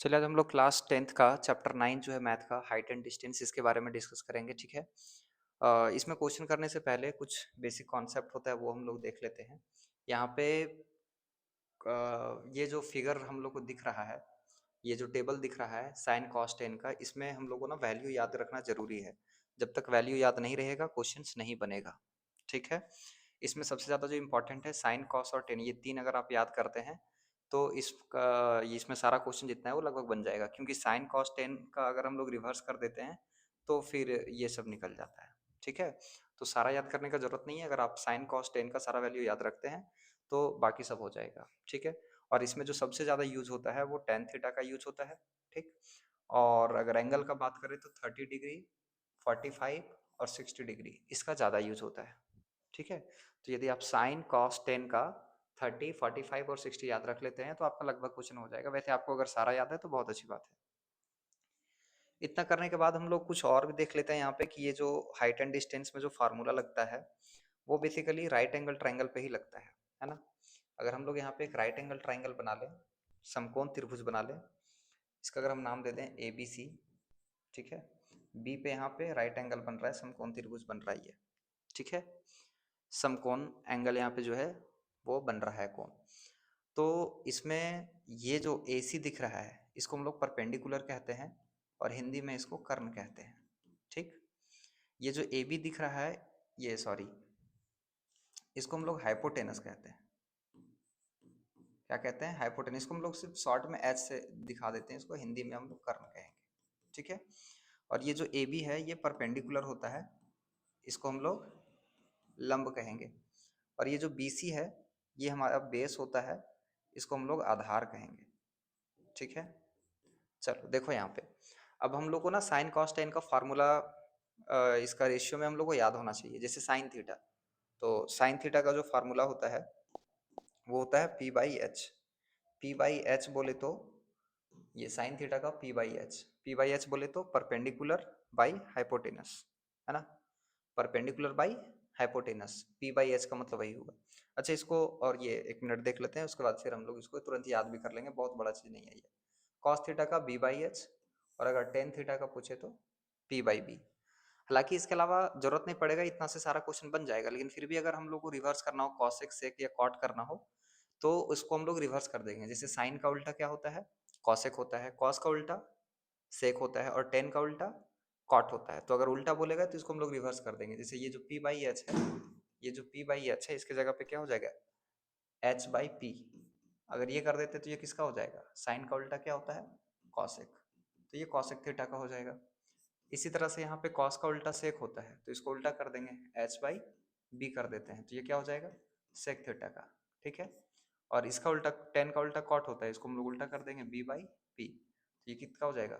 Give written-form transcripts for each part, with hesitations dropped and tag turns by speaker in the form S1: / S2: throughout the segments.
S1: चलिए आज हम लोग क्लास 10th का चैप्टर 9 जो है मैथ का हाइट एंड डिस्टेंस इसके बारे में डिस्कस करेंगे। ठीक है। इसमें क्वेश्चन करने से पहले कुछ बेसिक कॉन्सेप्ट होता है वो हम लोग देख लेते हैं। यहाँ पे ये जो फिगर हम लोग को दिख रहा है, ये जो टेबल दिख रहा है साइन कॉस टेन का, इसमें हम लोगों को ना वैल्यू याद रखना जरूरी है। जब तक वैल्यू याद नहीं रहेगा क्वेश्चंस नहीं बनेगा। ठीक है। इसमें सबसे ज़्यादा जो इम्पोर्टेंट है साइन कॉस और टेन, ये तीन अगर आप याद करते हैं तो इसमें सारा क्वेश्चन जितना है वो लगभग बन जाएगा, क्योंकि साइन कॉस टेन का अगर हम लोग रिवर्स कर देते हैं तो फिर ये सब निकल जाता है। ठीक है। तो सारा याद करने का जरूरत नहीं है, अगर आप साइन कॉस टेन का सारा वैल्यू याद रखते हैं तो बाकी सब हो जाएगा। ठीक है। और इसमें जो सबसे ज़्यादा यूज होता है वो टेन थीटा का यूज होता है। ठीक। और अगर एंगल का बात करें तो 30 डिग्री, 45 और 60 डिग्री इसका ज़्यादा यूज होता है। ठीक है। तो यदि आप साइन कॉस टेन का 30, 45 और 60 याद रख लेते हैं तो आपका लगभग क्वेश्चन हो जाएगा। वैसे आपको अगर सारा याद है तो बहुत अच्छी बात है। इतना करने के बाद हम लोग कुछ और भी देख लेते हैं यहाँ पे कि ये जो हाइट एंड डिस्टेंस में जो फार्मूला लगता है वो बेसिकली राइट एंगल ट्राइंगल पे ही लगता है ना। अगर हम लोग यहाँ पे एक राइट एंगल ट्राइंगल बना लें, समकोण त्रिभुज बना लें, इसका अगर हम नाम दे दें ए बी सी। ठीक है। बी पे यहाँ पे राइट एंगल बन रहा है, समकोण त्रिभुज बन रहा है ये। ठीक है। समकोण एंगल यहाँ पे जो है वो बन रहा है कोण। तो इसमें ये जो ए सी दिख रहा है इसको हम लोग परपेंडिकुलर कहते हैं और हिंदी में इसको कर्ण कहते हैं। ठीक। ये जो ए बी दिख रहा है, ये सॉरी, इसको हम लोग हाइपोटेनस कहते हैं। क्या कहते हैं? हाइपोटेनस। इसको हम लोग सिर्फ शॉर्ट में एच से दिखा देते हैं, इसको हिंदी में हम लोग कर्ण कहेंगे। ठीक है। और ये जो ए बी है ये परपेंडिकुलर होता है, इसको हम लोग लंब कहेंगे। और ये जो बी सी है ये हमारा बेस होता है, इसको हम लोग आधार कहेंगे। ठीक है। चलो देखो यहाँ पे, अब हम लोग को ना साइन कॉस टेन का फार्मूला, इसका रेशियो में हम लोग को याद होना चाहिए। जैसे साइन थीटा, तो साइन थीटा का जो फार्मूला होता है वो होता है P by H. P by H बोले तो ये साइन थीटा का P by H, P by H बोले तो परपेंडिकुलर बाई हाइपोटेनस, है ना। Perpendicular by hypotenuse, P by H का मतलब वही होगा। अच्छा इसको और ये एक मिनट देख लेते हैं, उसके बाद फिर हम लोग इसको तुरंत याद भी कर लेंगे, बहुत बड़ा चीज नहीं है ये। कॉस थीटा का बी बाई एच, और अगर टेन थीटा का पूछे तो पी बाई बी। हालांकि इसके अलावा जरूरत नहीं पड़ेगा, इतना से सारा क्वेश्चन बन जाएगा, लेकिन फिर भी अगर हम लोग को रिवर्स करना हो, कॉसेक सेक या कॉट करना हो तो उसको हम लोग रिवर्स कर देंगे। जैसे साइन का उल्टा क्या होता है? कॉसेक होता है, कॉस का उल्टा सेक होता है, और टेन का उल्टा कॉट होता है। तो अगर उल्टा बोलेगा तो इसको हम लोग रिवर्स कर देंगे। जैसे ये जो पी बाई एच है, ये जो पी बाई एच है इसके जगह पे क्या हो जाएगा? H by P. अगर ये कर देते तो ये किसका हो जाएगा? साइन का उल्टा क्या होता है? कॉसेक। तो ये कॉसेक थीटा का हो जाएगा। इसी तरह से यहाँ पे कॉस का उल्टा सेक होता है, तो इसको उल्टा कर देंगे, एच बाई बी कर देते हैं, तो ये क्या हो जाएगा? सेक थीटा का। ठीक है। और इसका उल्टा टेन का उल्टा कॉट होता है, इसको हम लोग उल्टा कर देंगे बी बाई पी, तो ये कितना हो जाएगा?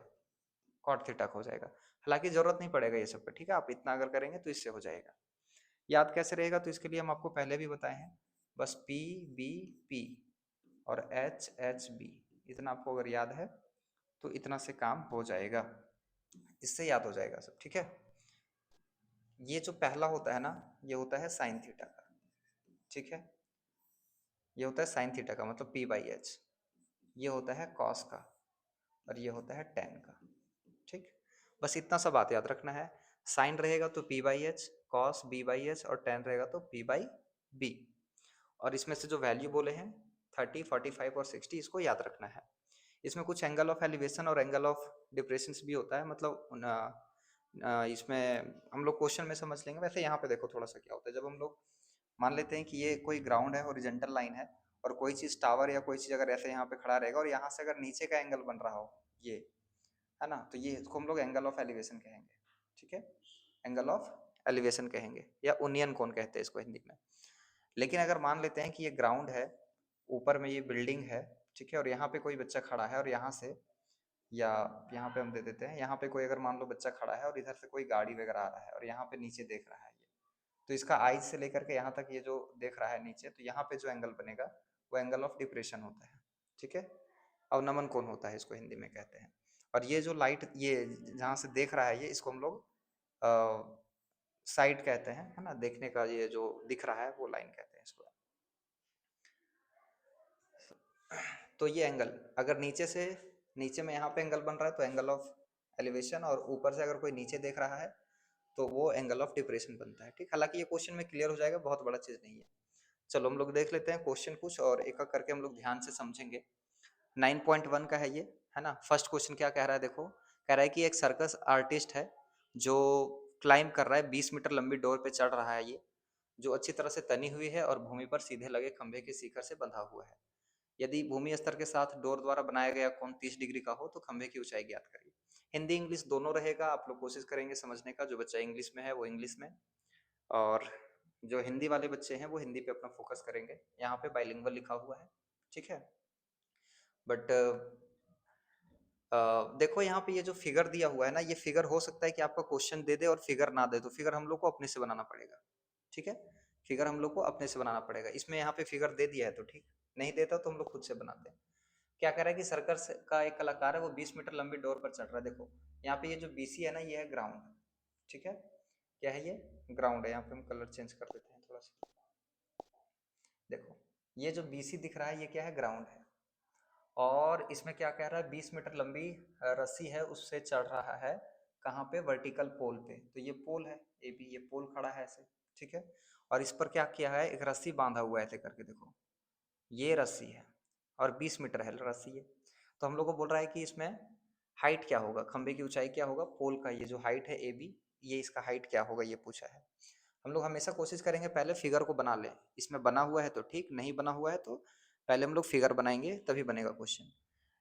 S1: कॉट थीटा का हो जाएगा। हालांकि जरूरत नहीं पड़ेगा ये सब पे। ठीक है। आप इतना अगर करेंगे तो इससे हो जाएगा। याद कैसे रहेगा? तो इसके लिए हम आपको पहले भी बताए हैं, बस पी बी पी और एच एच बी, इतना आपको अगर याद है तो इतना से काम हो जाएगा, इससे याद हो जाएगा सब। ठीक है। ये जो पहला होता है ना, ये होता है साइन थीटा का। ठीक है। ये होता है साइन थीटा का मतलब पी बाई एच। ये होता है कॉस का, और ये होता है टेन का। ठीक। बस इतना सा बात याद रखना है। साइन रहेगा तो P by H, cos B by H, और टेन रहेगा तो पी बाई बी। और इसमें से जो वैल्यू बोले हैं 30, 45 और 60, इसको याद रखना है। इसमें कुछ एंगल ऑफ एलिवेशन और एंगल ऑफ डिप्रेशन भी होता है, मतलब इसमें हम लोग क्वेश्चन में समझ लेंगे। वैसे यहाँ पे देखो थोड़ा सा क्या होता है, जब हम लोग मान लेते हैं कि ये कोई ग्राउंड है, हॉरिजॉन्टल लाइन है, और कोई चीज टावर या कोई चीज अगर ऐसे यहाँ पे खड़ा रहेगा और यहाँ से अगर नीचे का एंगल बन रहा हो, ये है ना, तो ये इसको हम लोग एंगल ऑफ एलिवेशन कहेंगे। ठीक है। एंगल ऑफ एलिवेशन कहेंगे, या ओनियन कोण कहते हैं इसको हिंदी में। लेकिन अगर मान लेते हैं कि ये ग्राउंड है, ऊपर में ये बिल्डिंग है, ठीक है, और यहाँ पे कोई बच्चा खड़ा है, और यहाँ से, या यहाँ पे हम दे देते हैं, यहाँ पे कोई अगर मान लो बच्चा खड़ा है और इधर से कोई गाड़ी वगैरह आ रहा है और यहाँ पे नीचे देख रहा है ये, तो इसका आइज से लेकर के यहाँ तक ये जो देख रहा है नीचे, तो यहाँ पे जो एंगल बनेगा वो एंगल ऑफ डिप्रेशन होता है। ठीक है। अवनमन कोण होता है इसको हिंदी में कहते हैं। और ये जो लाइट ये जहाँ से देख रहा है ये, इसको हम लोग साइड कहते हैं, है ना। देखने का ये जो दिख रहा है वो लाइन कहते हैं इसको। तो ये एंगल अगर नीचे से नीचे में यहाँ पे एंगल बन रहा है तो एंगल ऑफ एलिवेशन, और ऊपर से अगर कोई नीचे देख रहा है तो वो एंगल ऑफ डिप्रेशन बनता है। ठीक, हालांकि ये क्वेश्चन में क्लियर हो जाएगा, बहुत बड़ा चीज नहीं है। चलो हम लोग देख लेते हैं क्वेश्चन कुछ, और एक एक करके हम लोग ध्यान से समझेंगे। 9.1 का है ये, है ना। फर्स्ट क्वेश्चन क्या कह रहा है, देखो कह रहा है कि एक सर्कस आर्टिस्ट है जो क्लाइंब कर रहा है, 20 मीटर लंबी डोर पे चढ़ रहा है ये, जो अच्छी तरह से तनी हुई है और भूमि पर सीधे लगे खंभे के शिखर से बंधा हुआ है। यदि भूमि स्तर के साथ डोर द्वारा बनाया गया कोण 30 डिग्री का हो तो खंभे की ऊंचाई ज्ञात करिए। हिंदी इंग्लिश दोनों रहेगा, आप लोग कोशिश करेंगे समझने का। जो बच्चा इंग्लिश में है वो इंग्लिश में, और जो हिंदी वाले बच्चे हैं वो हिंदी पे अपना फोकस करेंगे। यहाँ पे बाइलिंगुअल लिखा हुआ है, ठीक है। बट देखो यहाँ पे ये जो फिगर दिया हुआ है ना, ये फिगर हो सकता है कि आपका क्वेश्चन दे दे और फिगर ना दे, तो फिगर हम लोग को अपने से बनाना पड़ेगा, ठीक है। फिगर हम लोग को अपने से बनाना पड़ेगा। इसमें यहाँ पे फिगर दे दिया है तो ठीक, नहीं देता तो हम लोग खुद से बनाते हैं। क्या कह रहा है कि सर्कस का एक कलाकार है, वो 20 मीटर लंबी डोर पर चढ़ रहा है। देखो यहाँ पे ये जो बीसी है ना, ये है ग्राउंड, ठीक है। क्या है ये, ग्राउंड है। यहाँ पे हम कलर चेंज कर देते हैं थोड़ा सा। देखो ये जो बीसी दिख रहा है ये क्या है, ग्राउंड है। और इसमें क्या कह रहा है, 20 मीटर लंबी रस्सी है, उससे चढ़ रहा है कहाँ पे, वर्टिकल पोल पे। तो ये पोल है ए बी, ये पोल खड़ा है ऐसे, ठीक है। और इस पर क्या किया है, एक रस्सी बांधा हुआ है ऐसे करके, देखो ये रस्सी है और 20 मीटर है रस्सी है। तो हम लोग को बोल रहा है कि इसमें हाइट क्या होगा, खंबे की ऊंचाई क्या होगा, पोल का ये जो हाइट है ए बी, ये इसका हाइट क्या होगा, ये पूछा है। हम लोग हमेशा कोशिश करेंगे पहले फिगर को बना लें। इसमें बना हुआ है तो ठीक, नहीं बना हुआ है तो पहले हम लोग फिगर बनाएंगे तभी बनेगा क्वेश्चन।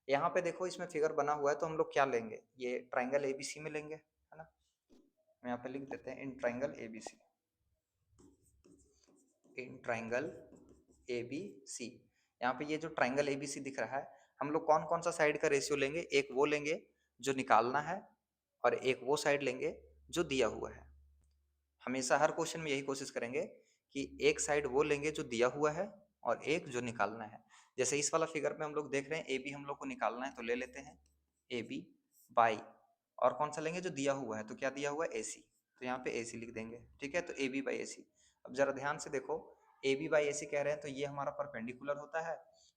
S1: यहाँ पे देखो इसमें फिगर बना हुआ है तो हम लोग क्या लेंगे, ये ट्राइंगल एबीसी में लेंगे, है ना। हम यहाँ पे लिख देते हैं in triangle ABC, in triangle A B C. यहाँ पे ये जो ट्राइंगल ए बी सी दिख रहा है, हम लोग कौन कौन सा साइड का रेशियो लेंगे, एक वो लेंगे जो निकालना है, और एक वो साइड लेंगे जो दिया हुआ है। हमेशा हर क्वेश्चन में यही कोशिश करेंगे कि एक साइड वो लेंगे जो दिया हुआ है और एक जो निकालना है। जैसे इस वाला फिगर में हम लोग देख रहे हैं ए बी हम लोग को निकालना है, तो ले लेते हैं ए बी बाई, और कौन सा लेंगे जो दिया हुआ है, तो क्या दिया हुआ है, ए सी, तो यहाँ पे ए सी लिख देंगे, ठीक है। तो ए बी बाई ए सी। अब जरा ध्यान से देखो, ए बी बाई ए सी कह रहे हैं तो ये हमारा परपेंडिकुलर होता है,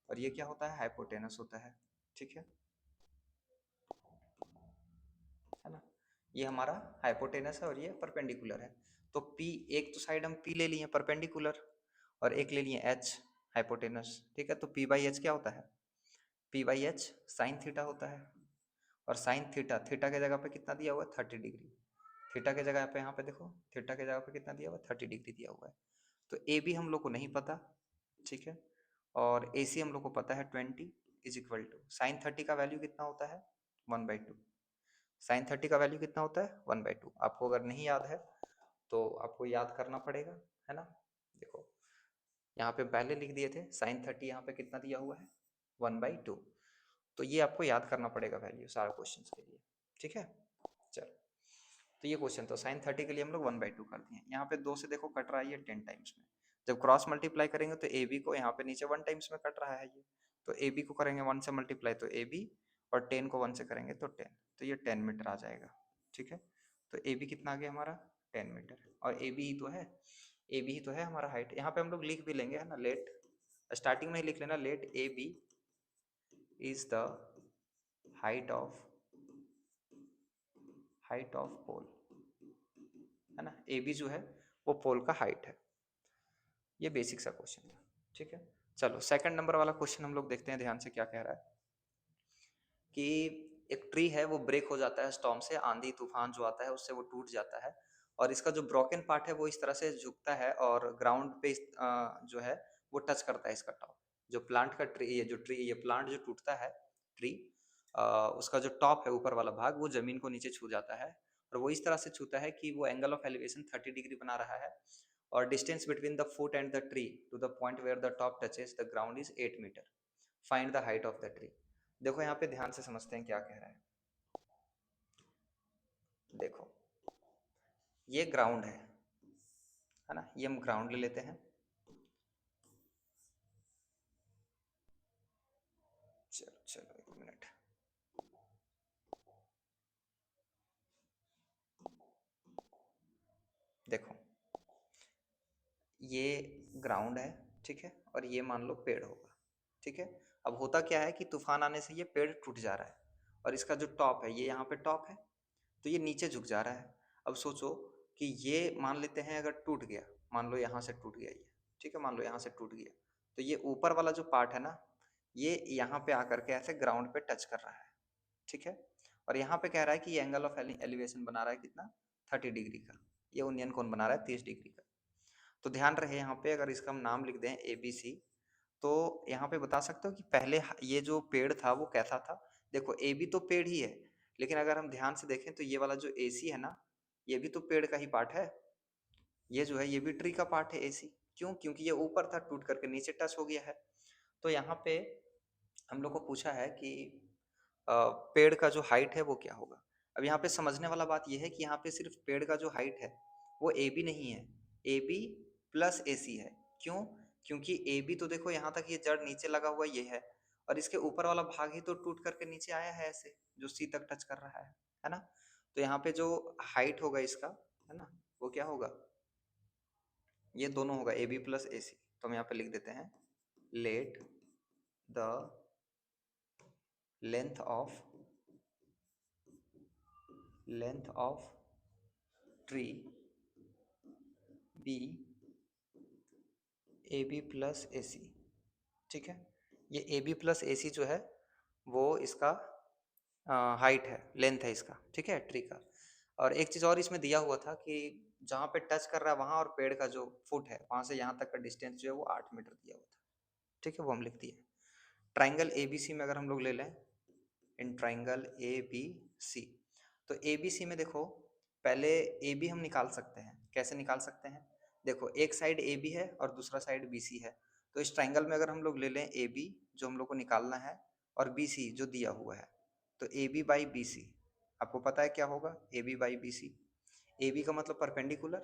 S1: और ये क्या होता है, हाइपोटेनस होता है, ठीक है ना। ये हमारा हाइपोटेनस है और ये परपेंडिकुलर है। तो P, एक तो साइड हम P ले लिए परपेंडिकुलर, और एक ले लिए H हाइपोटेनस, ठीक है। तो P बाई एच क्या होता है, P by h sine theta होता है। और साइन थीटा, थीटा के जगह पे कितना दिया हुआ है, 30 डिग्री। थीटा के जगह पे यहाँ पे देखो, थीटा के जगह पे कितना दिया हुआ है, 30 डिग्री दिया हुआ है। तो ए बी हम लोग को नहीं पता, ठीक है। और ए सी हम लोग को पता है 20 इज इक्वल टू साइन 30 का वैल्यू कितना होता है, 1/2। साइन 30 का वैल्यू कितना होता है, 1/2। आपको अगर नहीं याद है तो आपको याद करना पड़ेगा, है ना। देखो यहाँ पे पहले लिख दिए थे साइन 30, यहाँ पे कितना दिया हुआ है, 1/2। तो ये आपको याद करना पड़ेगा वैल्यू सारे क्वेश्चन के लिए, ठीक है। चलो, तो ये क्वेश्चन तो साइन 30 के लिए हम लोग 1/2 कर दिए। यहाँ पे 2 से देखो कट रहा है ये 10 टाइम्स में। जब क्रॉस मल्टीप्लाई करेंगे तो ए बी को यहाँ पे नीचे 1 टाइम्स में कट रहा है ये, तो ए बी को करेंगे 1 से मल्टीप्लाई तो ए बी, और 10 को 1 से करेंगे तो 10, तो ये 10 मीटर आ जाएगा, ठीक है। तो ए बी कितना आ गया हमारा, 10 मीटर, और ए बी ही तो है, ए बी ही तो है हमारा हाइट। यहाँ पे हम लोग लिख भी लेंगे, है ना, लेट, स्टार्टिंग में ही लिख लेना, let A B is the height of, height of pole, है ना। ए बी जो है वो पोल का हाइट है। ये बेसिक सा क्वेश्चन था, ठीक है। चलो सेकंड नंबर वाला क्वेश्चन हम लोग देखते हैं ध्यान से, क्या कह रहा है कि एक ट्री है वो ब्रेक हो जाता है स्टॉर्म से, आंधी तूफान जो आता है उससे वो टूट जाता है, और इसका जो ब्रोकन पार्ट है वो इस तरह से झुकता है और ग्राउंड पे जो है वो टच करता है इसका टॉप। जो प्लांट का ट्री, ये जो ट्री, ये प्लांट जो टूटता है ट्री, उसका जो टॉप है ऊपर वाला भाग वो जमीन को नीचे छू जाता है, और वो इस तरह से छूता है कि वो एंगल ऑफ एलिवेशन 30 डिग्री बना रहा है, और distance between the foot and the tree to the point where the top touches the ground is 8 metre. Find the height of the tree. देखो यहाँ पे ध्यान से समझते हैं क्या कह रहा है। देखो ये ग्राउंड है ना, ये हम ग्राउंड ले लेते हैं। चलो चलो एक मिनट, देखो ये ग्राउंड है, ठीक है, और ये मान लो पेड़ होगा, ठीक है। अब होता क्या है कि तूफान आने से ये पेड़ टूट जा रहा है, और इसका जो टॉप है ये यहाँ पे टॉप है, तो ये नीचे झुक जा रहा है। अब सोचो कि ये मान लेते हैं अगर टूट गया, मान लो यहाँ से टूट गया ये, ठीक है, मान लो यहाँ से टूट गया, तो ये ऊपर वाला जो पार्ट है ना, ये यहाँ पे आकर के ऐसे ग्राउंड पे टच कर रहा है, ठीक है। और यहाँ पे कह रहा है कि ये एंगल ऑफ एलिवेशन बना रहा है कितना, 30 डिग्री का। ये उन्नयन कोण बना रहा है 30 डिग्री का। तो ध्यान रहे यहाँ पे अगर इसका हम नाम लिख दें ABC, तो यहाँ पे बता सकते हो कि पहले ये जो पेड़ था वो कैसा था। देखो AB तो पेड़ ही है, लेकिन अगर हम ध्यान से देखें तो ये वाला जो AC है ना, ये भी तो पेड़ का ही पार्ट है। ये जो है ये भी ट्री का पार्ट है AC। क्यों? क्योंकि ये ऊपर था, टूट करके नीचे टच हो गया है। तो यहाँ पे हम लोग को पूछा है कि पेड़ का जो हाइट है वो क्या होगा। अब यहाँ पे समझने वाला बात ये है कि यहाँ पे सिर्फ पेड़ का जो हाइट है वो AB नहीं है, AB प्लस AC है। क्यों? क्योंकि AB तो देखो यहाँ तक ये जड़ नीचे लगा हुआ ये है, और इसके ऊपर वाला भाग ही तो टूट करके नीचे आया है ऐसे, जो C तक टच कर रहा है ना। तो यहाँ पे जो हाइट होगा इसका, है ना, वो क्या होगा, ये दोनों होगा AB प्लस AC। तो हम यहाँ पे लिख देते हैं let the length of tree be AB plus AC, ठीक है। ये AB प्लस AC जो है वो इसका हाइट है, लेंथ है इसका, ठीक है, ट्री का। और एक चीज़ और इसमें दिया हुआ था कि जहाँ पे टच कर रहा है वहाँ और पेड़ का जो फुट है वहाँ से यहाँ तक का डिस्टेंस जो है वो 8 मीटर दिया हुआ था, ठीक है, वो हम लिख दिए। ट्राइंगल ABC में अगर हम लोग ले लें, इन ट्राइंगल ABC, तो ABC में देखो पहले AB हम निकाल सकते हैं। कैसे निकाल सकते हैं? देखो एक साइड AB है और दूसरा साइड BC है, तो इस ट्राइंगल में अगर हम लोग ले लें AB जो हम लोग को निकालना है और BC जो दिया हुआ है, तो AB बाई BC आपको पता है क्या होगा, AB बाई BC। AB का मतलब परपेंडिकुलर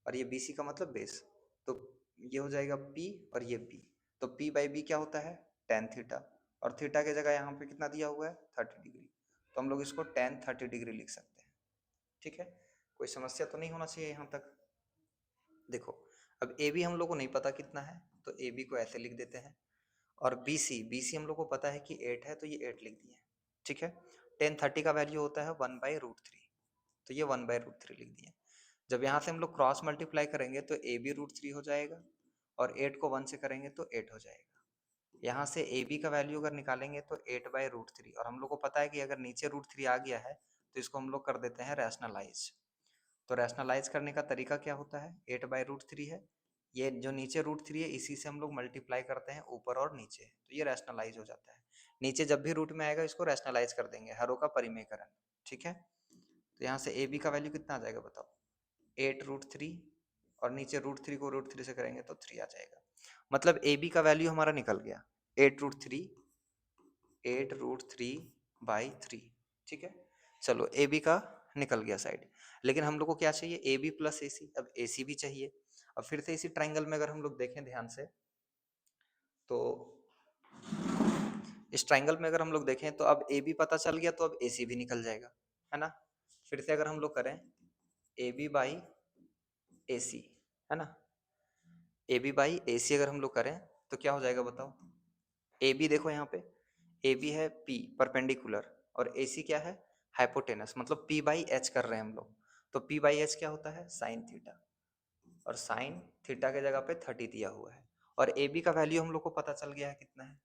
S1: और ये BC का मतलब बेस, तो ये हो जाएगा P और ये B। तो P बाई B क्या होता है, tan थीटा, और थीटा की जगह यहाँ पे कितना दिया हुआ है, 30 डिग्री। तो हम लोग इसको tan 30 डिग्री लिख सकते हैं, ठीक है। कोई समस्या तो नहीं होना चाहिए यहाँ तक। देखो अब AB हम लोग को नहीं पता कितना है, तो AB को ऐसे लिख देते हैं, और BC हम लोग को पता है कि 8 है, तो ये 8 लिख दिए, ठीक है। tan 30 का वैल्यू होता है 1/√3, तो ये 1/√3 लिख दिए। जब यहाँ से हम लोग क्रॉस मल्टीप्लाई करेंगे तो AB √3 हो जाएगा, और 8 को 1 से करेंगे तो 8 हो जाएगा। यहाँ से AB का वैल्यू अगर निकालेंगे तो 8/√3, और हम लोग को पता है कि अगर नीचे √3 आ गया है तो इसको हम लोग कर देते हैं रैशनलाइज। तो रैशनलाइज करने का तरीका क्या होता है, 8/√3 है, ये जो नीचे √3 है इसी से हम लोग मल्टीप्लाई करते हैं ऊपर और नीचे, तो ये रैशनलाइज हो जाता है। नीचे जब भी रूट में आएगा इसको रैशनलाइज कर देंगे, हरों का परिमेयकरण, ठीक है। तो यहाँ से AB का वैल्यू कितना आ जाएगा बताओ, 8√3, और नीचे √3 को √3 से करेंगे तो 3 आ जाएगा। मतलब AB का वैल्यू हमारा निकल गया 8√3, 8√3/3, ठीक है। चलो AB का निकल गया साइड, लेकिन हम लोग को क्या चाहिए, AB प्लस AC। अब AC भी चाहिए। अब फिर से इसी ट्राइंगल में अगर हम लोग देखें ध्यान से, तो इस ट्राइंगल में अगर हम लोग देखें तो अब AB पता चल गया, तो अब AC भी निकल जाएगा, है ना। फिर से अगर हम लोग करें AB बाई AC, है ना, AB बाई AC अगर हम लोग करें तो क्या हो जाएगा बताओ। AB देखो यहाँ पे AB है P परपेंडिकुलर, और AC क्या है, हाइपोटेनस, मतलब P बाई H कर रहे हैं हम लोग। तो P बाई H क्या होता है, साइन थीटा, और साइन थीटा के जगह पे 30 दिया हुआ है। और AB का वैल्यू हम लोग को पता चल गया है कितना है,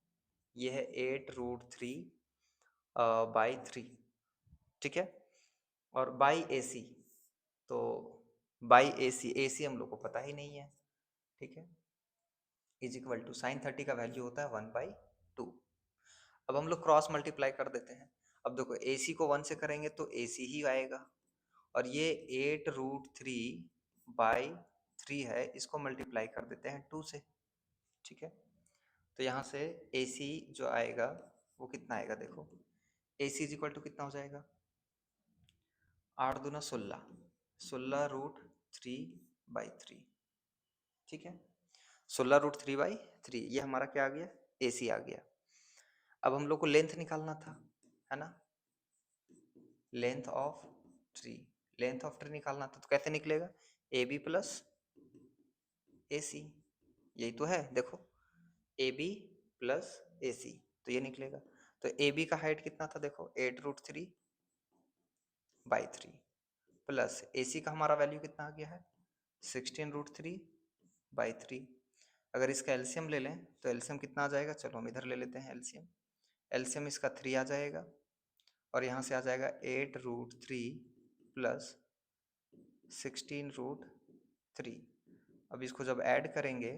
S1: ये है 8√3/3, ठीक है। और बाई AC, तो बाई AC हम लोग को पता ही नहीं है, ठीक है, इज इक्वल टू साइन 30 का वैल्यू होता है 1/2। अब हम लोग क्रॉस मल्टीप्लाई कर देते हैं। अब देखो AC को 1 से करेंगे तो AC ही आएगा, और ये 8√3/3 है, इसको मल्टीप्लाई कर देते हैं 2 से, ठीक है। तो यहाँ से AC जो आएगा वो कितना आएगा, देखो AC इज इक्वल टू कितना हो जाएगा, 8 दूना 16, 16√3/3, ठीक है। 16√3/3 ये हमारा क्या आ गया, AC आ गया। अब हम लोग को लेंथ निकालना था, है ना, length of tree, length of tree निकालना था, तो कैसे निकलेगा, AB प्लस AC, यही तो है, देखो AB प्लस AC, तो ये निकलेगा। तो ए बी का हाइट कितना था देखो 8√3/3 प्लस ए सी का हमारा वैल्यू कितना आ गया है 16√3/3। अगर इसका एलसीएम ले लें तो एलसीएम कितना आ जाएगा, चलो हम इधर ले लेते हैं एलसीएम। एलसीएम इसका 3 आ जाएगा और यहाँ से आ जाएगा 8√3 प्लस 16√3। अब इसको जब ऐड करेंगे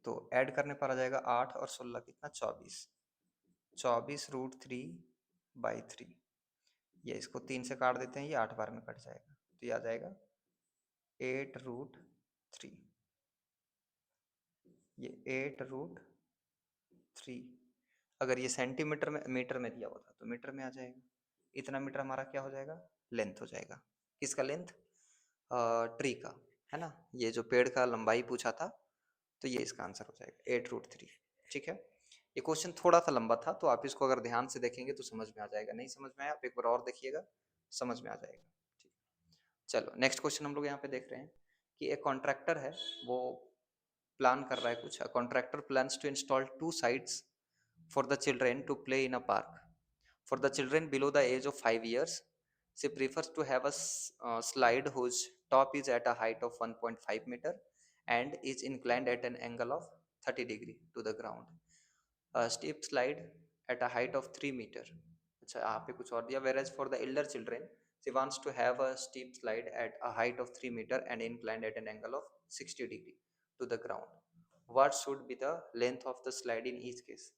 S1: तो ऐड करने पर आ जाएगा 8 और 16 कितना 24√3/3। ये इसको 3 से काट देते हैं, ये 8 बार में कट जाएगा तो ये आ जाएगा 8√3। ये 8√3 अगर ये सेंटीमीटर में मीटर में दिया हुआ था तो मीटर में आ जाएगा। इतना मीटर हमारा क्या हो जाएगा, लेंथ हो जाएगा। किसका लेंथ, ट्री का, है ना। ये जो पेड़ का लंबाई पूछा था तो ये इसका आंसर हो जाएगा 8√3। ठीक है, ये क्वेश्चन थोड़ा सा लंबा था तो आप इसको अगर ध्यान से देखेंगे तो समझ में आ जाएगा, नहीं समझ में आया आप एक बार और देखिएगा, समझ में आ जाएगा। ठीक, चलो नेक्स्ट क्वेश्चन हम लोग यहाँ पे देख रहे हैं कि एक कॉन्ट्रैक्टर है, वो प्लान कर रहा है कुछ। Contractor plans to install 2 sites for the children to play in a park. For the children below the age of 5 years, she prefers to have a slide whose top is at a height of 1.5 meter and is inclined at an angle of 30 degree to the ground. A steep slide at a height of 3 meter. अच्छा यहाँ पे कुछ और दिया, whereas for the elder children she wants to have a steep slide at a height of 3 meter and inclined at an angle of 60 degree to the ground. What should be the length of the slide in each case?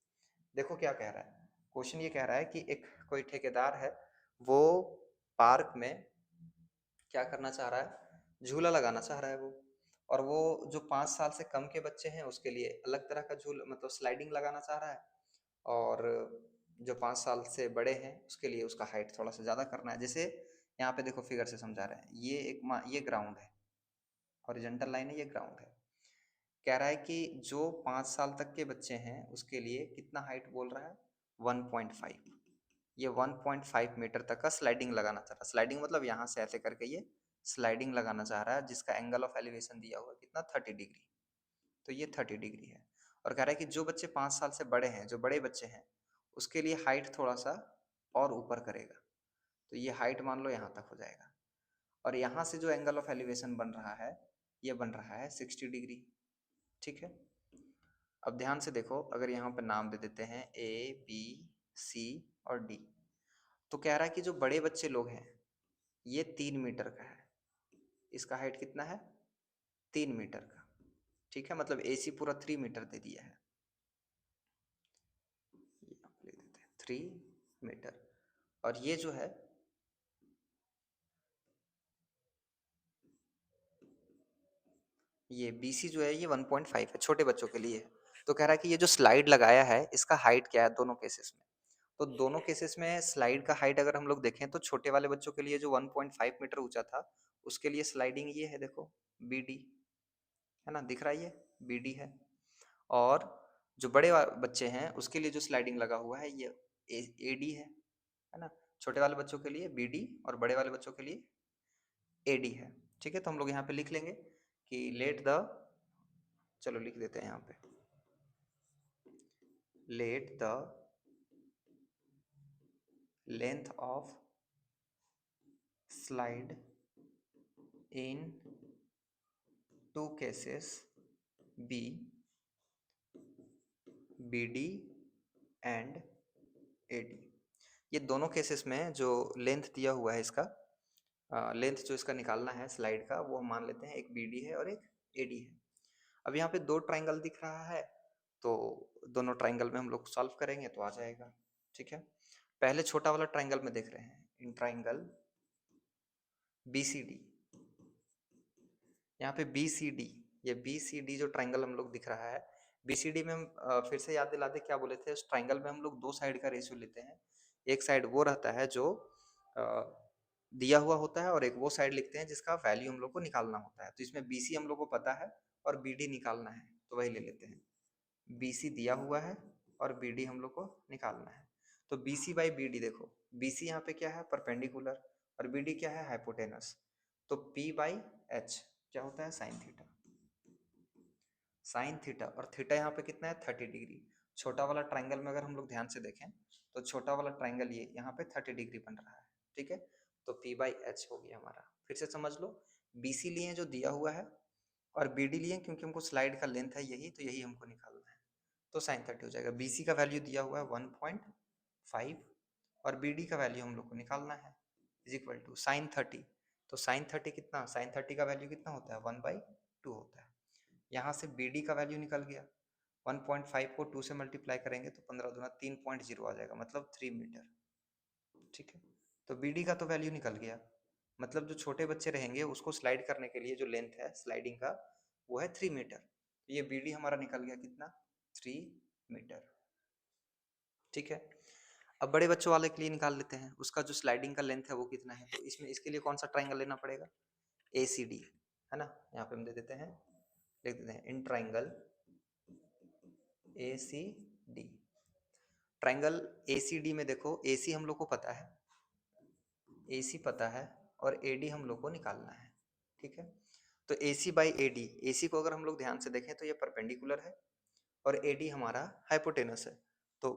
S1: देखो क्या कह रहा है, question ये कह रहा है कि एक कोई ठेकेदार है, वो पार्क में क्या करना चाह रहा है, झूला लगाना चाह रहा है वो। और वो जो 5 साल से कम के बच्चे हैं उसके लिए अलग तरह का झूला मतलब स्लाइडिंग लगाना चाह रहा है, और जो 5 साल से बड़े हैं उसके लिए उसका हाइट थोड़ा सा ज़्यादा करना है। जैसे यहाँ पे देखो फिगर से समझा रहे हैं, ये ग्राउंड है, हॉरिजॉन्टल लाइन है, ये ग्राउंड है। कह रहा है कि जो 5 साल तक के बच्चे हैं उसके लिए कितना हाइट बोल रहा है 1.5। ये 1.5 मीटर तक का स्लाइडिंग लगाना चाह रहा है। स्लाइडिंग मतलब यहाँ से ऐसे करके ये स्लाइडिंग लगाना चाह रहा है, जिसका एंगल ऑफ एलिवेशन दिया हुआ है कितना 30 डिग्री। तो ये 30 डिग्री है। और कह रहा है कि जो बच्चे 5 साल से बड़े हैं, जो बड़े बच्चे हैं उसके लिए हाइट थोड़ा सा और ऊपर करेगा, तो ये हाइट मान लो यहाँ तक हो जाएगा। और यहाँ से जो एंगल ऑफ एलिवेशन बन रहा है ये बन रहा है 60 डिग्री। ठीक है, अब ध्यान से देखो, अगर यहाँ पर नाम दे देते हैं A, B, C और D, तो कह रहा है कि जो बड़े बच्चे लोग हैं ये 3 मीटर का है, इसका हाइट कितना है 3 मीटर का। ठीक है, मतलब AC पूरा 3 मीटर दे दिया है, ये आप ले देते हैं 3 मीटर। और ये जो है ये BC जो है ये 1.5 है, छोटे बच्चों के लिए है। तो कह रहा है कि ये जो स्लाइड लगाया है इसका हाइट क्या है दोनों केसेस में। तो दोनों केसेस में स्लाइड का हाइट अगर हम लोग देखें तो छोटे वाले बच्चों के लिए जो 1.5 मीटर ऊंचा था उसके लिए स्लाइडिंग ये है, देखो BD है ना, दिख रहा है ये BD है। और जो बड़े बच्चे हैं उसके लिए जो स्लाइडिंग लगा हुआ है ये AD है ना। छोटे वाले बच्चों के लिए BD और बड़े वाले बच्चों के लिए AD है। ठीक है, तो हम लोग यहाँ पे लिख लेंगे कि लेट द, चलो लिख देते हैं यहाँ पे, late the length of slide in 2 cases B, BD and AD। ये दोनों केसेस में जो लेंथ दिया हुआ है इसका, लेंथ जो इसका निकालना है स्लाइड का, वो हम मान लेते हैं एक BD है और एक AD है। अब यहाँ पे 2 ट्राइंगल दिख रहा है तो दोनों ट्राइंगल में हम लोग सॉल्व करेंगे तो आ जाएगा। ठीक है, पहले छोटा वाला ट्राइंगल में देख रहे हैं, इन ट्राइंगल BCD, यहाँ पे BCD, ये BCD जो ट्राइंगल हम लोग दिख रहा है, BCD में हम फिर से याद दिला दे क्या बोले थे, उस ट्राइंगल में हम लोग 2 साइड का रेशियो लेते हैं। एक साइड वो रहता है जो दिया हुआ होता है और एक वो साइड लिखते हैं जिसका वैल्यू हम लोग को निकालना होता है। तो इसमें BC हम लोग को पता है और BD निकालना है तो वही ले लेते हैं। BC दिया हुआ है और BD हम लोग को निकालना है। तो BC बाई BD देखो, BC यहाँ पे क्या है परपेंडिकुलर और BD क्या है हाइपोटेनस। तो P बाई H क्या होता है साइन थीटा। साइन थीटा और थीटा यहाँ पे कितना है 30 डिग्री। छोटा वाला ट्राइंगल में अगर हम लोग ध्यान से देखें तो छोटा वाला ट्राइंगल ये यहाँ पे 30 डिग्री बन रहा है, ठीक है। तो पी बाई एच हो गया हमारा। फिर से समझ लो, बीसी लिए जो दिया हुआ है और बीडी लिए क्योंकि हमको स्लाइड का लेंथ है यही, तो यही हमको निकालना है। तो साइन 30 हो जाएगा। बीसी का वैल्यू दिया हुआ है 1.5 और बीडी का वैल्यू हम लोग को निकालना है इज इक्वल टू साइन 30। तो साइन 30 कितना, साइन 30 का वैल्यू कितना होता है 1/2 होता है। यहाँ से बीडी का वैल्यू निकल गया, 1.5 को 2 से मल्टीप्लाई करेंगे तो 15 दूना 3.0 आ जाएगा, मतलब 3 मीटर, ठीक है। तो बीडी का तो वैल्यू निकल गया, मतलब जो छोटे बच्चे रहेंगे उसको स्लाइड करने के लिए जो लेंथ है स्लाइडिंग का वो है 3 मीटर। तो ये बीडी हमारा निकल गया कितना, 3 मीटर, ठीक है। अब बड़े बच्चों वाले के लिए निकाल लेते हैं, उसका जो स्लाइडिंग का लेंथ है वो कितना है। तो इसमें इसके लिए कौन सा ट्राइंगल लेना पड़ेगा, ए सी डी, है ना। यहाँ पे हम दे देते हैं, लिख देते हैं in triangle A C D. Triangle A C D में देखो, ए सी हम लोग को पता है, ए सी पता है और ए डी हम लोग को निकालना है, ठीक है। तो ए सी बाई ए डी, ए सी को अगर हम लोग ध्यान से देखें तो ये परपेंडिकुलर है और ए डी हमारा हाइपोटेनस है। तो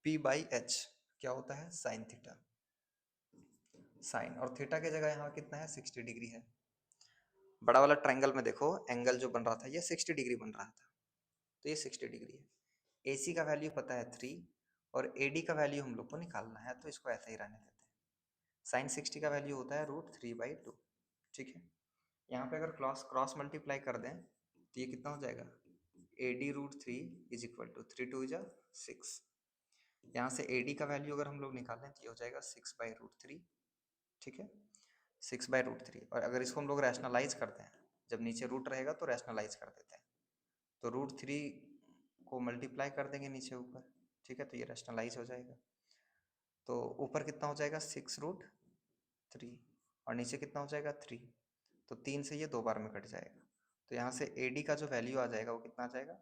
S1: पी बाई एच क्या होता है, साइन थीटा। साइन और थीटा की जगह यहाँ कितना है, 60 डिग्री है। बड़ा वाला ट्राइंगल में देखो एंगल जो बन रहा था ये 60 डिग्री बन रहा था, तो ये 60 डिग्री है। ए सी का वैल्यू पता है 3 और ए डी का वैल्यू हम लोग को निकालना है, तो इसको ऐसे ही रहने देते हैं। साइन 60 का वैल्यू होता है √3/2, ठीक है। यहाँ पे अगर क्रॉस क्रॉस मल्टीप्लाई कर दें तो ये कितना हो जाएगा, A D √3 is equal to 3 2 6। यहाँ से ए डी का वैल्यू अगर हम लोग निकालें तो ये हो जाएगा 6/√3, ठीक है। 6/√3। और अगर इसको हम लोग रैशनलाइज करते हैं, जब नीचे रूट रहेगा तो रैशनलाइज कर देते हैं, तो √3 को मल्टीप्लाई कर देंगे नीचे ऊपर, ठीक है। तो ये रैशनलाइज हो जाएगा, तो ऊपर कितना हो जाएगा 6√3 और नीचे कितना हो जाएगा 3। तो 3 से ये 2 बार में कट जाएगा, तो यहाँ से ए डी का जो वैल्यू आ जाएगा वो कितना आ जाएगा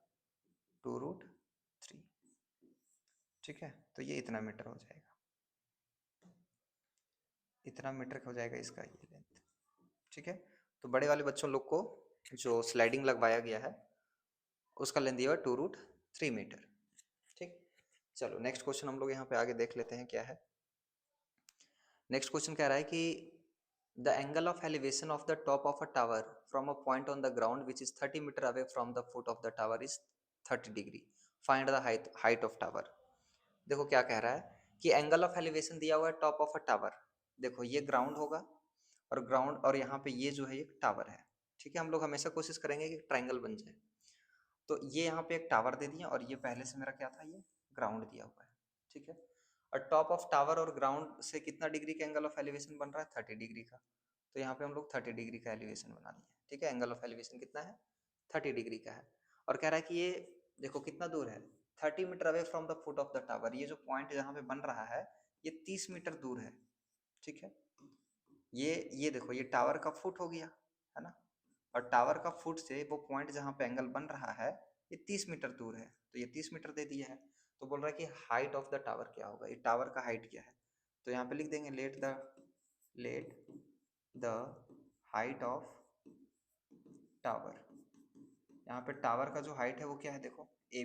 S1: 2√3, ठीक है। तो ये इतना मीटर हो जाएगा, इतना मीटर हो जाएगा इसका ये लेंथ, ठीक है। तो बड़े वाले बच्चों लोग को जो स्लाइडिंग लगवाया गया है उसका लेंथ दिया हुआ 2√3 मीटर, ठीक। चलो नेक्स्ट क्वेश्चन हम लोग यहाँ पे आगे देख लेते हैं क्या है। नेक्स्ट क्वेश्चन कह रहा है कि the angle of elevation of the top of a tower from a point on the ground which is 30 metre away from the foot of the tower is 30 degree, find the height of tower. देखो क्या कह रहा है कि angle of elevation दिया हुआ है top of a tower. देखो ये ग्राउंड होगा और ग्राउंड और यहाँ पे ये जो है एक टावर है, ठीक है। हम लोग हमेशा कोशिश करेंगे कि ट्राइंगल बन जाए। तो ये यहाँ पे एक टावर दे दिया और ये पहले से मेरा क्या था, ये ग्राउंड दिया हुआ है, ठीक है। और टॉप ऑफ टावर और ग्राउंड से कितना डिग्री का एंगल ऑफ एलिवेशन बन रहा है, 30 डिग्री का। तो यहाँ पे हम लोग 30 डिग्री का एलिवेशन बना दिए, ठीक है। एंगल ऑफ एलिवेशन कितना है, 30 डिग्री का है। और कह रहा है कि ये देखो कितना दूर है, 30 metre away from the foot of the tower. ये जो पॉइंट जहाँ पे बन रहा है ये 30 मीटर दूर है, ठीक है। ये देखो ये टावर का फुट हो गया, है ना। और टावर का फुट से वो पॉइंट जहाँ पे एंगल बन रहा है ये 30 मीटर दूर है, तो ये 30 मीटर दे दिया है। तो बोल रहा है कि हाइट ऑफ द टावर क्या होगा, ये टावर का हाइट क्या है। तो यहाँ पे लिख देंगे let the height of tower. यहाँ पे टावर का जो हाइट है वो क्या है, देखो ए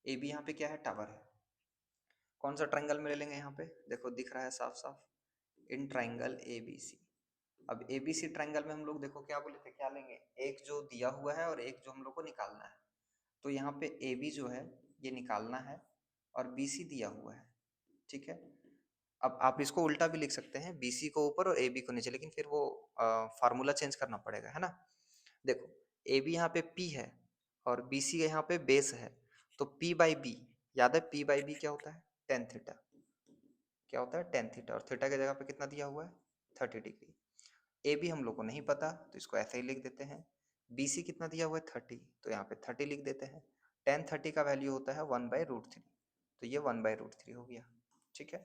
S1: बी यहाँ पे क्या है, टावर है। कौन सा ट्राइंगल में ले लेंगे, यहाँ पे देखो दिख रहा है साफ साफ, इन ट्राइंगल ए बी सी। अब ए बी सी ट्राइंगल में हम लोग देखो क्या बोले थे, क्या लेंगे, एक जो दिया हुआ है और एक जो हम लोग को निकालना है। तो यहाँ पे ए बी जो है ये निकालना है और बी सी दिया हुआ है, ठीक है। अब आप इसको उल्टा भी लिख सकते हैं, बी सी को ऊपर और ए बी को नीचे, लेकिन फिर वो फार्मूला चेंज करना पड़ेगा, है ना। देखो ए बी यहाँ पे पी है और बी सी यहाँ पे बेस है, तो पी बाई बी, याद है पी बाई बी क्या होता है, टेन थीटा। क्या होता है, टेन थीटा। और थीटा की जगह पे कितना दिया हुआ है, 30 डिग्री। ए बी हम लोग को नहीं पता तो इसको ऐसे ही लिख देते हैं। बी सी कितना दिया हुआ है 30, तो यहाँ पे 30 लिख देते हैं। टेन 30 का वैल्यू होता है 1/√3, तो ये 1/√3 हो गया, ठीक है।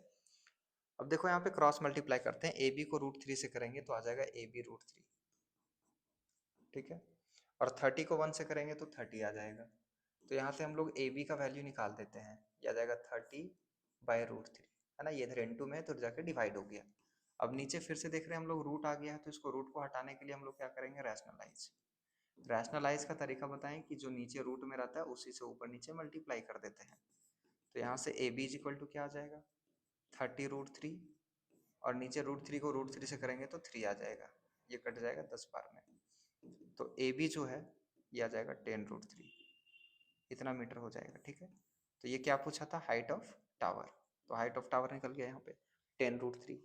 S1: अब देखो यहाँ पे क्रॉस मल्टीप्लाई करते हैं, ए बी को √3 से करेंगे तो आ जाएगा ए बी √3, ठीक है। और 30 को 1 से करेंगे तो 30 आ जाएगा। तो यहाँ से हम लोग ए बी का वैल्यू निकाल देते हैं, ये आ जाएगा 30/√3, है ना। ये इधर इनटू में है तो जाके डिवाइड हो गया। अब नीचे फिर से देख रहे हैं हम लोग रूट आ गया है, तो इसको रूट को हटाने के लिए हम लोग क्या करेंगे, रैशनलाइज। रैशनलाइज का तरीका बताएं कि जो नीचे रूट में रहता है उसी से ऊपर नीचे मल्टीप्लाई कर देते हैं। तो यहाँ से A B is equal to क्या आ जाएगा, 30√3, और नीचे √3 को √3 से करेंगे तो 3 आ जाएगा, ये कट जाएगा 10 बार में। तो ए बी जो है ये आ जाएगा 10√3, इतना मीटर हो जाएगा। ठीक है, तो ये क्या पूछा था, हाइट ऑफ टावर, तो हाइट ऑफ टावर निकल गया यहाँ पे 10√3।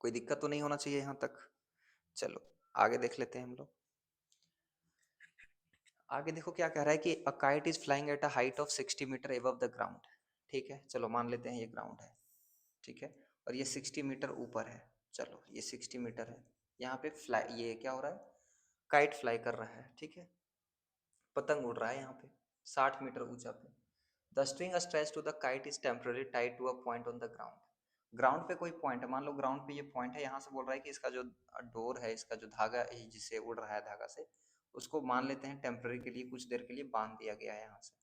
S1: कोई दिक्कत तो नहीं होना चाहिए यहाँ तक। चलो आगे देख लेते हैं हम लोग। आगे देखो क्या कह रहा है कि a kite is flying at a height of 60 metre above the ground. ठीक है, चलो मान लेते हैं ये ग्राउंड है। ठीक है, और ये 60 मीटर ऊपर है। चलो ये 60 मीटर है, यहाँ पे फ्लाई, ये क्या हो रहा है, काइट फ्लाई कर रहा है। ठीक है, पतंग उड़ रहा है यहाँ पे 60 मीटर ऊंचा पे। The string stretch to the kite is temporary tied to a point on the ground. Ground पे कोई पॉइंट है, मान लो ग्राउंड पे ये पॉइंट है, यहाँ से बोल रहा है कि इसका जो डोर है, इसका जो धागा है जिससे उड़ रहा है धागा से, उसको मान लेते हैं टेम्पररी के लिए, कुछ देर के लिए बांध दिया गया है यहाँ से।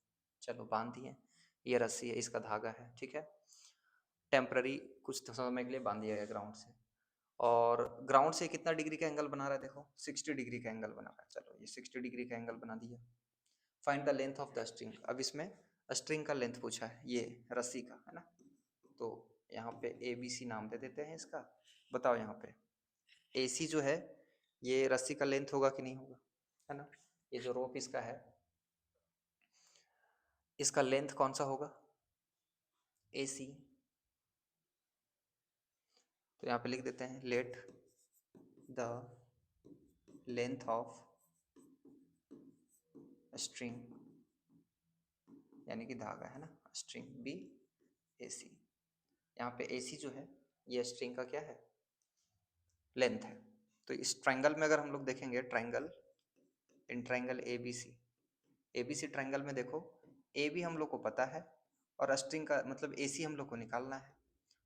S1: चलो बांध दिए, ये रस्सी है, इसका धागा है। ठीक है, टेम्पररी कुछ समय के लिए बांध दिया गया ग्राउंड से। और ग्राउंड से कितना डिग्री का एंगल बना रहा है, देखो 60 डिग्री का एंगल बना रहा है। चलो ये 60 डिग्री का एंगल बना दिया। Find the length of the string. अब इसमें स्ट्रिंग का लेंथ पूछा है, ये रस्सी का है ना, तो यहाँ पे ए बी सी नाम दे देते हैं इसका। बताओ यहाँ पे ए सी जो है ये रस्सी का लेंथ होगा कि नहीं होगा, है ना। ये जो रोप इसका है, इसका लेंथ कौन सा होगा, ए सी। तो यहाँ पे लिख देते हैं let the length of string, यानी कि धागा है ना, स्ट्रिंग बी ए सी। यहाँ पे ए सी जो है ये स्ट्रिंग का क्या है, लेंथ है। तो इस ट्रायंगल में अगर हम लोग देखेंगे, triangle in triangle A B C triangle में देखो, ए बी हम लोग को पता है और स्ट्रिंग का मतलब ए सी हम लोग को निकालना है।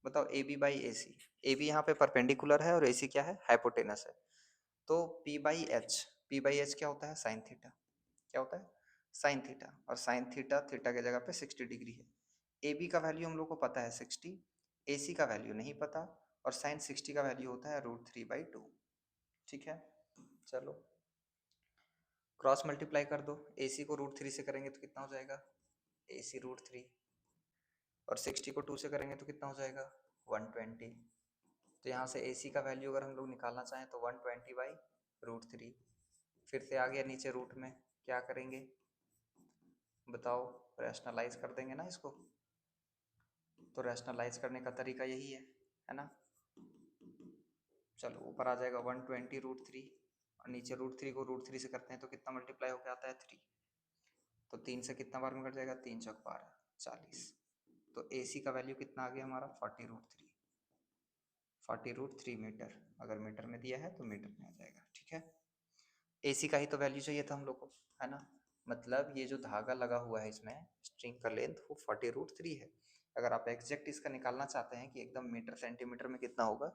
S1: बताओ A B by A C, A B यहाँ पे परपेंडिकुलर है और ए सी क्या है, हाइपोटेनस है। तो पी बाई एच क्या होता है, साइन थीटा। क्या होता है, साइन थीटा, और साइन थीटा थीटा के जगह पे 60 डिग्री है। ए बी का वैल्यू हम लोग को पता है 60, ए सी का वैल्यू नहीं पता, और साइन 60 का वैल्यू होता है √3/2। ठीक है, चलो क्रॉस मल्टीप्लाई कर दो, ए सी को √3 से करेंगे तो कितना हो जाएगा, ए सी √3, और 60 को 2 से करेंगे तो कितना हो जाएगा, 120। तो यहाँ से ए सी का वैल्यू अगर हम लोग निकालना चाहें तो 120/√3। फिर से आ गया नीचे रूट में, क्या करेंगे बताओ, रैशनलाइज कर देंगे ना इसको। तो रैशनलाइज करने का तरीका यही है ना। चलो ऊपर आ जाएगा 120√3, और नीचे √3 को √3 से करते हैं तो कितना मल्टीप्लाई होकर आता है, 3। तो 3 से कितना बार में कट जाएगा, 3 चौक 12, 40। तो ए सी का वैल्यू कितना आ गया हमारा, 40√3, 40√3 मीटर। अगर मीटर में दिया है तो मीटर में आ जाएगा। ठीक है, ए सी का ही तो वैल्यू चाहिए था हम लोग को, है ना। मतलब ये जो धागा लगा हुआ है इसमें, स्ट्रिंग का लेंथ वो 40√3 है। अगर आप एग्जैक्ट इसका निकालना चाहते हैं कि एकदम मीटर सेंटीमीटर में कितना होगा,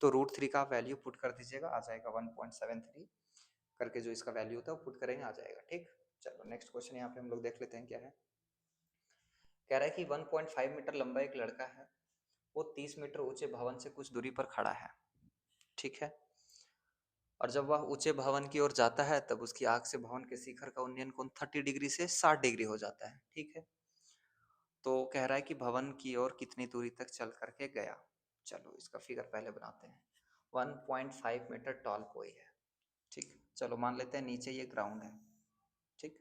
S1: तो √3 का वैल्यू पुट कर दीजिएगा, आ जाएगा 1.73 करके, जो इसका वैल्यू होता है वो पुट करेंगे, आ जाएगा। ठीक, चलो नेक्स्ट क्वेश्चन यहाँ पे हम लोग देख लेते हैं क्या है। कह रहा है कि 1.5 मीटर लंबा एक लड़का है, वो 30 मीटर ऊंचे भवन से कुछ दूरी पर खड़ा है। ठीक है, और जब वह ऊंचे भवन की ओर जाता है तब उसकी आंख से भवन के शिखर का उन्नयन कोण 30 डिग्री से 60 डिग्री हो जाता है। ठीक है, तो कह रहा है कि भवन की ओर कितनी दूरी तक चल करके गया। चलो इसका फिगर पहले बनाते हैं। 1.5 मीटर टॉल कोई है। ठीक, चलो मान लेते हैं नीचे ये ग्राउंड है। ठीक,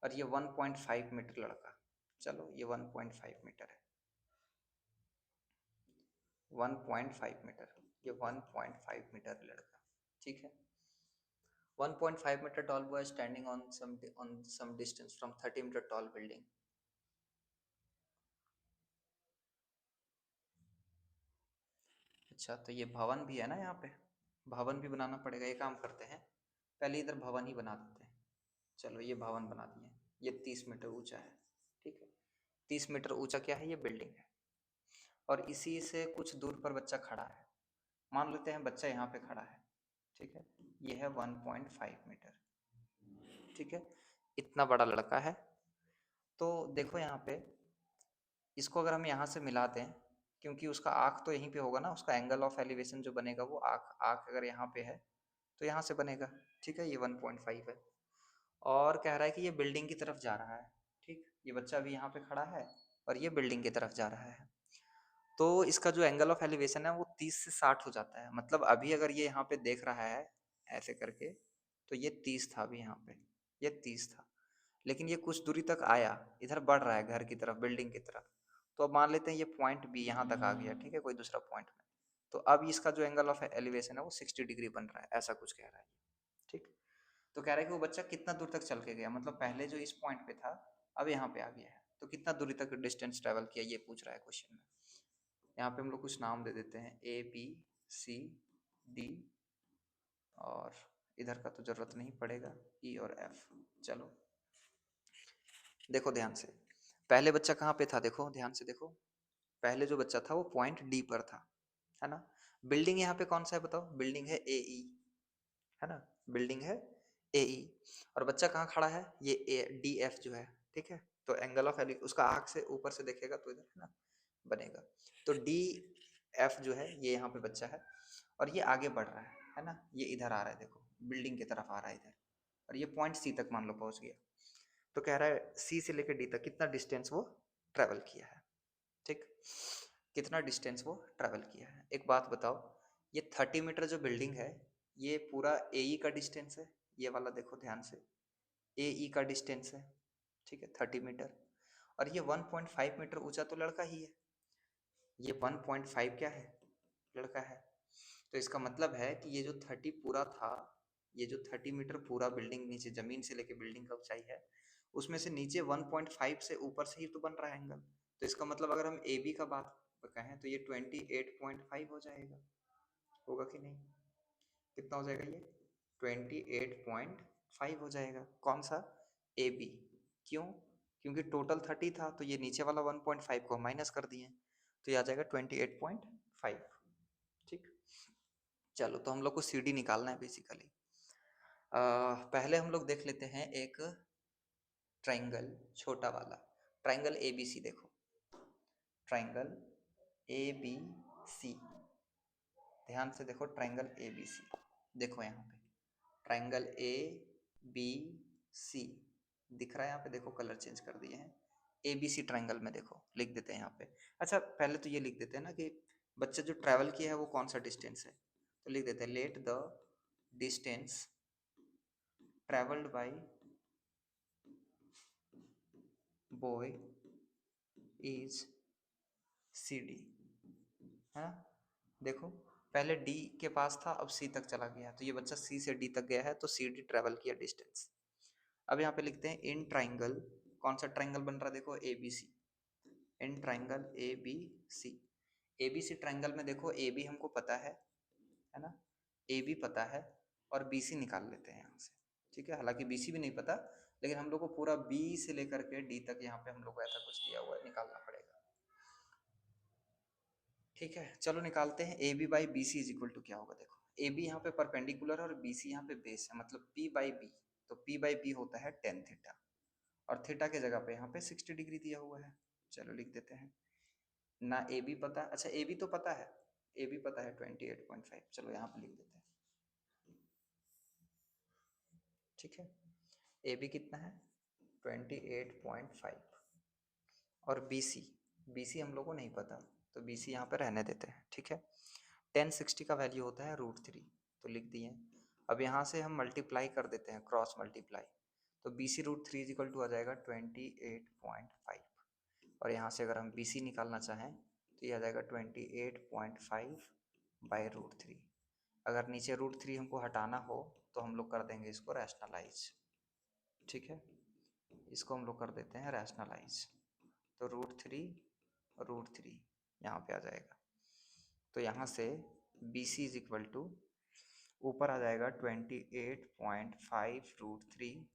S1: और ये 1.5 मीटर लड़का, चलो ये 1.5 मीटर है, 1.5 मीटर, ये 1.5 मीटर लड़का। ठीक है, 1.5 meter tall boy standing on some distance from 30 meter tall building. अच्छा, तो ये भवन भी है ना, यहाँ पे भवन भी बनाना पड़ेगा। ये काम करते हैं, पहले इधर भवन ही बना देते हैं। चलो ये भवन बना दिए, ये 30 मीटर ऊंचा है। ठीक है, 30 मीटर ऊंचा क्या है, ये बिल्डिंग है, और इसी से कुछ दूर पर बच्चा खड़ा है। मान लेते हैं बच्चा यहाँ पे खड़ा है। ठीक है, ये है 1.5 मीटर। ठीक है, इतना बड़ा लड़का है। तो देखो यहाँ पे, इसको अगर हम यहाँ से मिला दें, क्योंकि उसका आँख तो यहीं पे होगा ना, उसका एंगल ऑफ एलिवेशन जो बनेगा वो आँख आँख अगर यहाँ पे है तो यहाँ से बनेगा। ठीक है, ये 1.5 है। और कह रहा है कि ये बिल्डिंग की तरफ जा रहा है। ठीक, ये बच्चा अभी यहाँ पे खड़ा है और ये बिल्डिंग की तरफ जा रहा है। तो इसका जो एंगल ऑफ एलिवेशन है वो 30 से 60 हो जाता है। मतलब अभी अगर ये यहाँ पे देख रहा है ऐसे करके, तो ये 30 था अभी यहाँ पे, ये 30 था। लेकिन ये कुछ दूरी तक आया, इधर बढ़ रहा है घर की तरफ, बिल्डिंग की तरफ। तो अब मान लेते हैं ये पॉइंट बी यहाँ तक आ गया, ठीक है, कोई दूसरा पॉइंट में। तो अब इसका जो एंगल ऑफ एलिवेशन है वो 60 डिग्री बन रहा है, ऐसा कुछ कह रहा है। ठीक, तो कह रहा है कि वो बच्चा कितना दूर तक चल के गया, मतलब पहले जो इस पॉइंट पे था अब यहाँ पे आ गया है, तो कितना दूरी तक डिस्टेंस ट्रेवल किया, ये पूछ रहा है क्वेश्चन में। यहाँ पे हम लोग कुछ नाम दे देते हैं, ए बी सी डी, और इधर का तो जरूरत नहीं पड़ेगा, ई और एफ। चलो देखो ध्यान से, पहले बच्चा कहाँ पे था, देखो ध्यान से देखो। पहले जो बच्चा था वो पॉइंट डी पर था, है ना। बिल्डिंग यहाँ पे कौन सा है बताओ, बिल्डिंग है ए ई, है ना, बिल्डिंग है ए ई। और बच्चा कहाँ खड़ा है, ये ए डी एफ जो है, ठीक है। तो एंगल ऑफ उसका आँख से ऊपर से देखेगा तो इधर है ना बनेगा। तो डी एफ जो है ये यहाँ पे बच्चा है, और ये आगे बढ़ रहा है ना, ये इधर आ रहा है, देखो बिल्डिंग की तरफ आ रहा है इधर, और ये पॉइंट सी तक मान लो पहुंच गया। तो कह रहा है सी से लेकर डी तक कितना डिस्टेंस वो ट्रेवल किया है। ठीक, कितना डिस्टेंस वो ट्रेवल किया है। एक बात बताओ, ये 30 मीटर जो बिल्डिंग है ये पूरा ए ई का डिस्टेंस है, ये वाला देखो ध्यान से, ए ई का डिस्टेंस है, ठीक है 30 मीटर। और ये 1.5 मीटर ऊंचा तो लड़का ही है, ये 1.5 क्या है, लड़का है। तो इसका मतलब है कि ये जो 30 पूरा था, ये जो 30 मीटर पूरा बिल्डिंग नीचे जमीन से लेके बिल्डिंग का ऊंचाई है, उसमें से नीचे 1.5 से ऊपर से ही तो बन रहा है एंगल। तो इसका मतलब अगर हम ए बी का बात कहें तो ये 28.5 हो जाएगा, होगा कि नहीं, कितना हो जाएगा ये 28.5 हो जाएगा। कौन सा, ए बी। क्यों, क्योंकि टोटल 30 था तो ये नीचे वाला 1.5 को माइनस कर दिए, तो ये आ जाएगा 28.5। ठीक, चलो तो हम लोग को सी डी निकालना है बेसिकली। पहले हम लोग देख लेते हैं एक ट्राइंगल, छोटा वाला ट्राइंगल ए बी सी। देखो ट्राइंगल ए बी सी, ध्यान से देखो ट्राइंगल ए बी सी। देखो यहाँ पे ट्राइंगल ए बी सी दिख रहा है, यहाँ पे देखो कलर चेंज कर दिए हैं। ए बी सी ट्राइंगल में देखो लिख देते हैं यहाँ पे। अच्छा पहले तो ये लिख देते हैं ना कि बच्चा जो ट्रैवल किया है वो कौन सा डिस्टेंस है, तो लिख देते हैं let the distance travelled by boy is C D, है ना। देखो पहले डी के पास था अब सी तक चला गया, तो ये बच्चा सी से डी तक गया है, तो सी डी ट्रेवल किया डिस्टेंस। अब यहाँ पे लिखते हैं इन ट्राइंगल, कौन सा ट्राइंगल बन रहा है देखो A B C, in triangle A B C. A B C triangle में देखो ए बी हमको पता है ना, ए बी पता है, और बी सी निकाल लेते हैं यहाँ से। ठीक है, हालांकि बी सी भी नहीं पता, लेकिन हम लोग को पूरा बी से लेकर के डी तक यहाँ पे हम लोग को ऐसा कुछ दिया हुआ है, निकालना पड़ेगा। ठीक है, चलो निकालते हैं। A B by B C is equal to क्या होगा, देखो ए बी यहाँ पे परपेंडिकुलर है और बी सी यहाँ पे बेस है, मतलब पी बाई बी। तो पी बाई बी होता है टेन थीटा, और थीटा के जगह पे यहाँ पे 60 डिग्री दिया हुआ है। चलो लिख देते हैं ना, ए बी पता, अच्छा ए बी तो पता है, ए बी पता है 28.5, चलो यहाँ पे लिख देते हैं। ठीक है, ए बी कितना है 28.5, और बी सी, बी सी हम लोग को नहीं पता, तो बी सी यहाँ पे रहने देते हैं। ठीक है, 1060 का वैल्यू होता है √3, तो लिख दिए। अब यहाँ से हम मल्टीप्लाई कर देते हैं, क्रॉस मल्टीप्लाई, तो B C √3 is equal to आ जाएगा 28.5, और यहाँ से अगर हम बी सी निकालना चाहें तो ये आ जाएगा 28.5 बाई √3। अगर नीचे √3 हमको हटाना हो तो हम लोग कर देंगे इसको रैशनलाइज। ठीक है, इसको हम लोग कर देते हैं रैशनलाइज, तो √3 यहाँ पे आ जाएगा। तो यहाँ से B C is equal to ऊपर आ जाएगा 28.5 √3,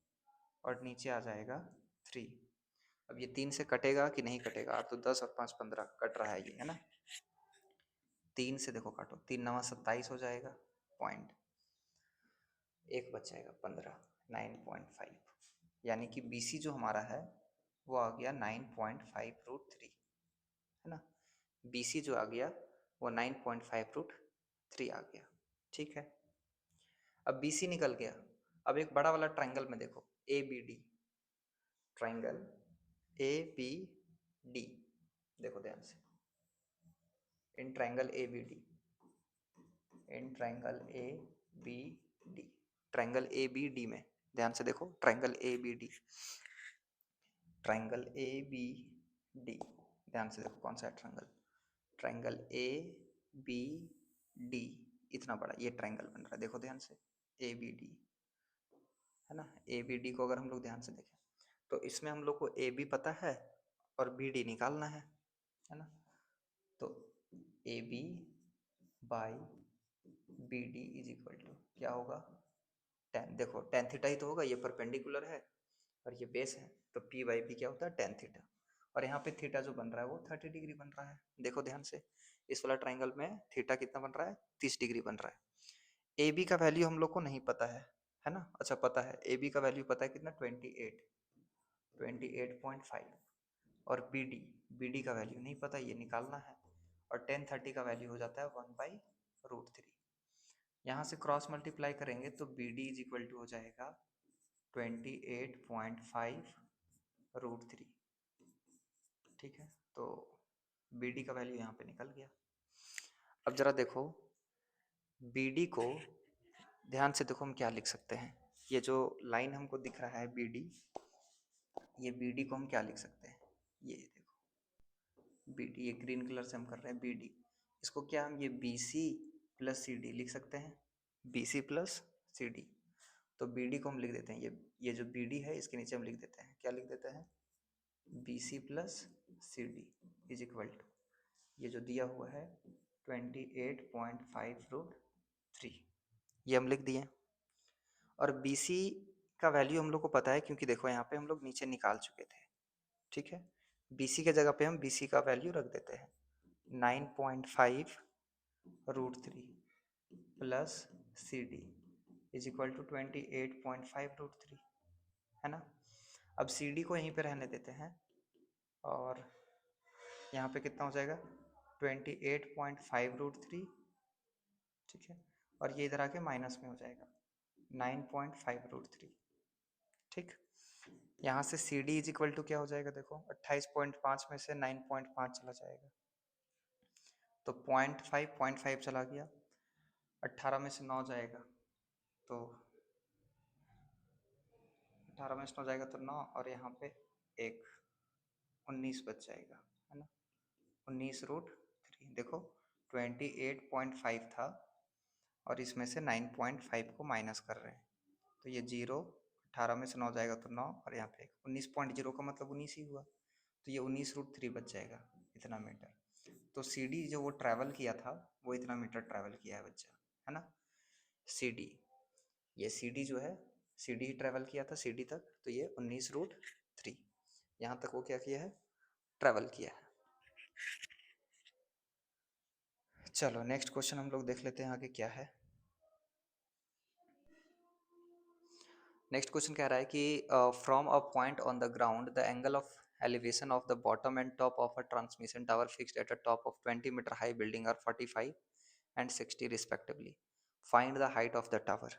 S1: और नीचे आ जाएगा 3। अब ये 3 से कटेगा कि नहीं कटेगा, अब तो 10 और 5 15 कट रहा है ये, है ना। 3 से देखो काटो, 3 9 27 हो जाएगा, पॉइंट एक बच जाएगा 15, 9.5। यानी कि बी सी जो हमारा है वो आ गया 9.5 √3, है ना। बी सी जो आ गया वो 9.5 √3 आ गया। ठीक है, अब BC निकल गया। अब एक बड़ा वाला ट्रायंगल में देखो, ABD, ट्रायंगल ABD, देखो ध्यान से, in triangle ABD, in triangle ABD, triangle ABD में ध्यान से देखो, ट्रायंगल ABD, ट्रायंगल ABD, ध्यान से देखो कौन सा है ट्रायंगल, ट्रायंगल ABD, इतना बड़ा ये ट्रायंगल बन रहा है, देखो ध्यान से, ABD है ना। ABD को अगर हम लोग ध्यान से देखें तो इसमें हम लोग को AB पता है और BD निकालना है ना। तो AB by BD is equal to क्या होगा, टेन, देखो टेन थीटा ही तो होगा, ये परपेंडिकुलर है और ये बेस है, तो P बाई P क्या होता है, टेन थीटा, और यहाँ पे थीटा जो बन रहा है वो 30 डिग्री बन रहा है। देखो ध्यान से, इस वाला ट्राइंगल में थीटा कितना बन रहा है, 30 डिग्री बन रहा है। AB का वैल्यू हम लोग को नहीं पता है ना, अच्छा पता है, AB का वैल्यू पता है कितना, 28.5, और BD का वैल्यू नहीं पता, ये निकालना है, और 1030 का वैल्यू हो जाता है 1/√3। यहाँ से क्रॉस मल्टीप्लाई करेंगे तो BD इज इक्वल टू हो जाएगा 28.5√3, ठीक है। तो BD का वैल्यू यहाँ पे निकल गया। अब जरा देखो BD को, ध्यान से देखो हम क्या लिख सकते हैं, ये जो लाइन हमको दिख रहा है BD, ये BD को हम क्या लिख सकते हैं, ये देखो BD, ये ग्रीन कलर से हम कर रहे हैं BD, इसको क्या हम ये BC प्लस CD लिख सकते हैं, BC प्लस CD। तो BD को हम लिख देते हैं, ये जो BD है इसके नीचे हम लिख देते हैं, क्या लिख देते हैं, BC plus CD is equal to, ये जो दिया हुआ है 28.5√3, ये हम लिख दिए। और BC का वैल्यू हम लोग को पता है, क्योंकि देखो यहाँ पे हम लोग नीचे निकाल चुके थे, ठीक है। BC के जगह पे हम BC का वैल्यू रख देते हैं 9.5√3 plus CD is equal to 28.5√3, है ना। अब CD को यहीं पे रहने देते हैं, और यहाँ पे कितना हो जाएगा 28.5√3, ठीक है, और ये इधर आके माइनस में हो जाएगा 9.5√3, ठीक। यहाँ से CD इज इक्वल टू क्या हो जाएगा, देखो 28.5 में से 9.5 चला जाएगा, तो 0.5 चला गया, 18 में से 9 जाएगा तो 18 में से 9 जाएगा तो 9, और यहाँ पे एक 19 बच जाएगा, है ना, 19√3। देखो 28.5 था और इसमें से 9.5 को माइनस कर रहे हैं, तो ये 0, 18 में से 9 जाएगा तो 9, और यहाँ पे 19.0 का मतलब 19 ही हुआ, तो ये 19√3 बच जाएगा, इतना मीटर। तो CD जो वो ट्रैवल किया था वो इतना मीटर ट्रैवल किया है बच्चा, है ना। CD, ये CD जो है, CD ही ट्रैवल किया था CD तक, तो ये 19√3 यहाँ तक वो क्या किया है, ट्रैवल किया है। चलो नेक्स्ट क्वेश्चन हम लोग देख लेते हैं आगे क्या है। नेक्स्ट क्वेश्चन कह रहा है कि from a point on the ground the angle of elevation of the bottom and top of a transmission tower fixed at a top of 20 meter high building are 45 and 60 respectively. Find the height of the tower.